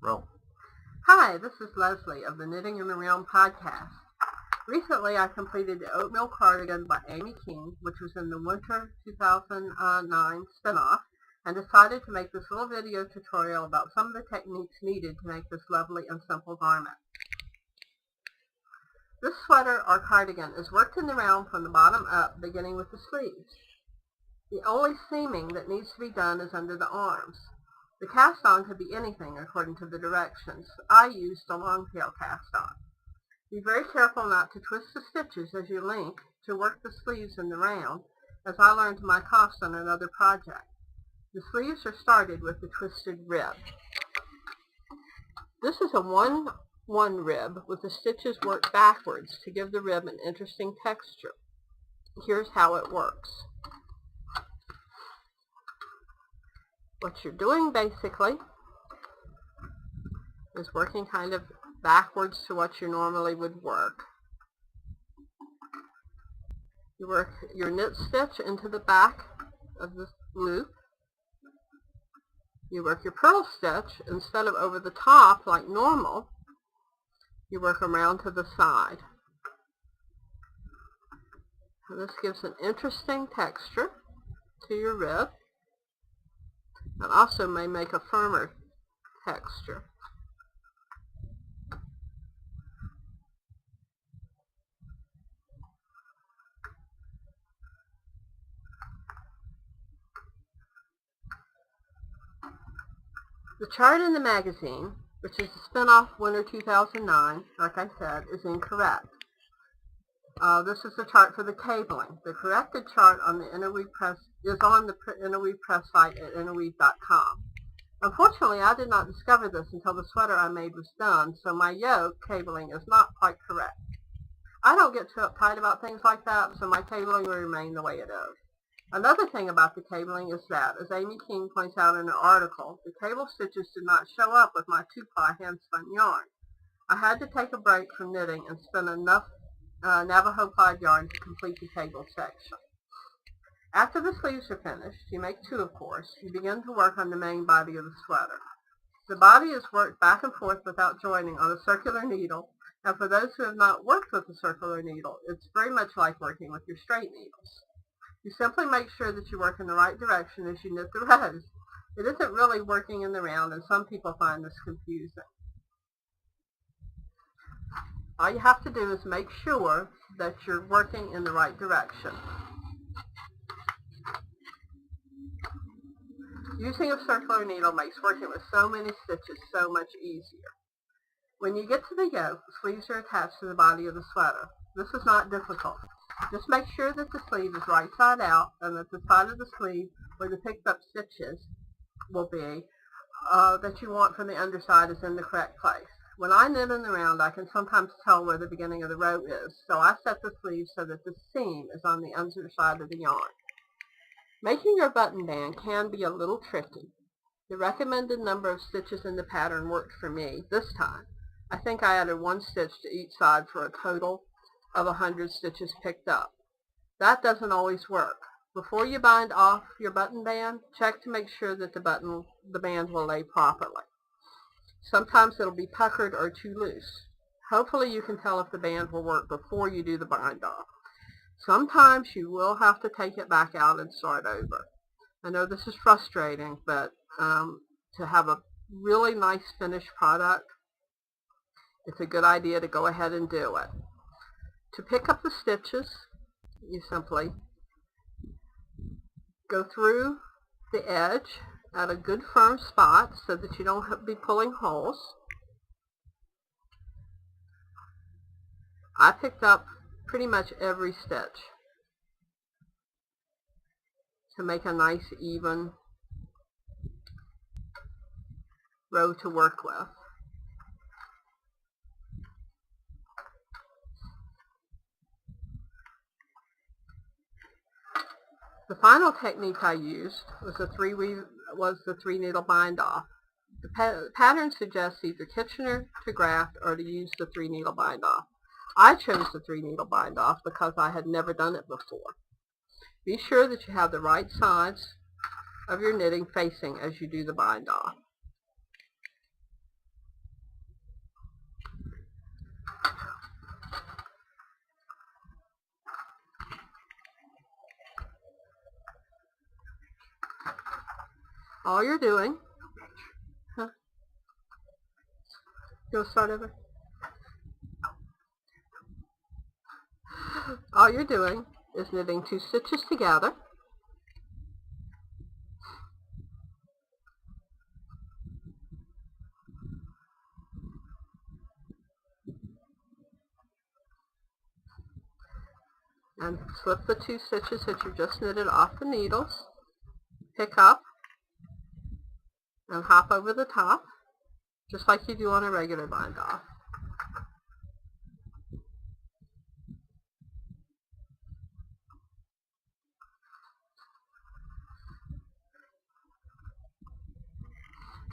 Roll. Hi, this is Leslie of the Knitting in the Realm podcast. Recently I completed the Oatmeal Cardigan by Amy King, which was in the winter 2009 spin-off, and decided to make this little video tutorial about some of the techniques needed to make this lovely and simple garment. This sweater or cardigan is worked in the round from the bottom up, beginning with the sleeves. The only seaming that needs to be done is under the arms. The cast-on could be anything according to the directions. I used a long tail cast-on. Be very careful not to twist the stitches as you link to work the sleeves in the round, as I learned to my cost on another project. The sleeves are started with the twisted rib. This is a 1-1 rib with the stitches worked backwards to give the rib an interesting texture. Here's how it works. What you're doing basically is working kind of backwards to what you normally would work. You work your knit stitch into the back of the loop. You work your purl stitch instead of over the top like normal. You work around to the side. And this gives an interesting texture to your rib. It also may make a firmer texture. The chart in the magazine, which is the spin-off winter 2009, like I said, is incorrect. This is the chart for the cabling. The corrected chart on the Interweave Press is on the Interweave Press site at interweave.com. Unfortunately, I did not discover this until the sweater I made was done, so my yoke cabling is not quite correct. I don't get too uptight about things like that, so my cabling will remain the way it is. Another thing about the cabling is that, as Amy King points out in her article, the cable stitches did not show up with my 2-ply hand-spun yarn. I had to take a break from knitting and spin enough Navajo plaid yarn to complete the cable section. After the sleeves are finished, you make two of course, you begin to work on the main body of the sweater. The body is worked back and forth without joining on a circular needle, and for those who have not worked with a circular needle, it's very much like working with your straight needles. You simply make sure that you work in the right direction as you knit the rows. It isn't really working in the round, and some people find this confusing. All you have to do is make sure that you're working in the right direction. Using a circular needle makes working with so many stitches so much easier. When you get to the yoke, the sleeves are attached to the body of the sweater. This is not difficult. Just make sure that the sleeve is right side out and that the side of the sleeve where the picked up stitches will be that you want from the underside is in the correct place. When I knit in the round, I can sometimes tell where the beginning of the row is, so I set the sleeve so that the seam is on the underside of the yarn. Making your button band can be a little tricky. The recommended number of stitches in the pattern worked for me this time. I think I added 1 stitch to each side for a total of 100 stitches picked up. That doesn't always work. Before you bind off your button band, check to make sure that the band will lay properly. Sometimes it'll be puckered or too loose. Hopefully you can tell if the band will work before you do the bind off. Sometimes you will have to take it back out and start over. I know this is frustrating, but to have a really nice finished product, it's a good idea to go ahead and do it. To pick up the stitches, you simply go through the edge at a good firm spot so that you don't have to be pulling holes. I picked up pretty much every stitch to make a nice even row to work with. The final technique I used was the 3-needle bind off. The pattern suggests either Kitchener to graft or to use the 3-needle bind off. I chose the 3-needle bind off because I had never done it before. Be sure that you have the right sides of your knitting facing as you do the bind off. All you're doing, huh? You want to start over? All you're doing is knitting 2 stitches together, and slip the 2 stitches that you just knitted off the needles, pick up, and hop over the top, just like you do on a regular bind-off.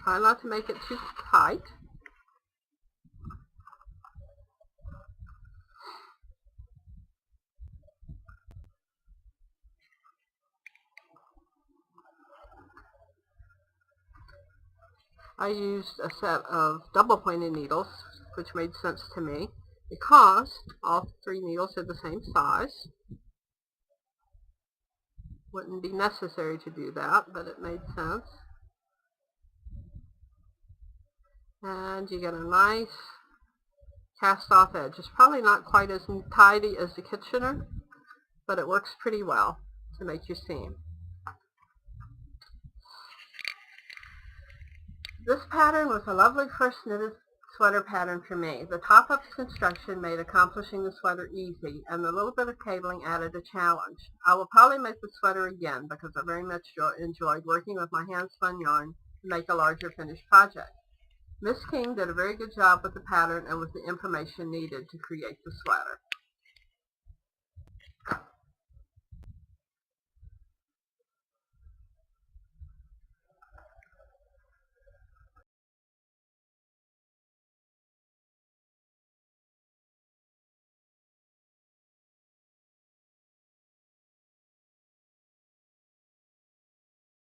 Try not to make it too tight. I used a set of double pointed needles, which made sense to me because all 3 needles are the same size. Wouldn't be necessary to do that, but it made sense. And you get a nice cast off edge. It's probably not quite as tidy as the Kitchener, but it works pretty well to make your seam. This pattern was a lovely first knitted sweater pattern for me. The top-up construction made accomplishing the sweater easy, and the little bit of cabling added a challenge. I will probably make the sweater again because I very much enjoyed working with my hand-spun yarn to make a larger finished project. Miss King did a very good job with the pattern and with the information needed to create the sweater.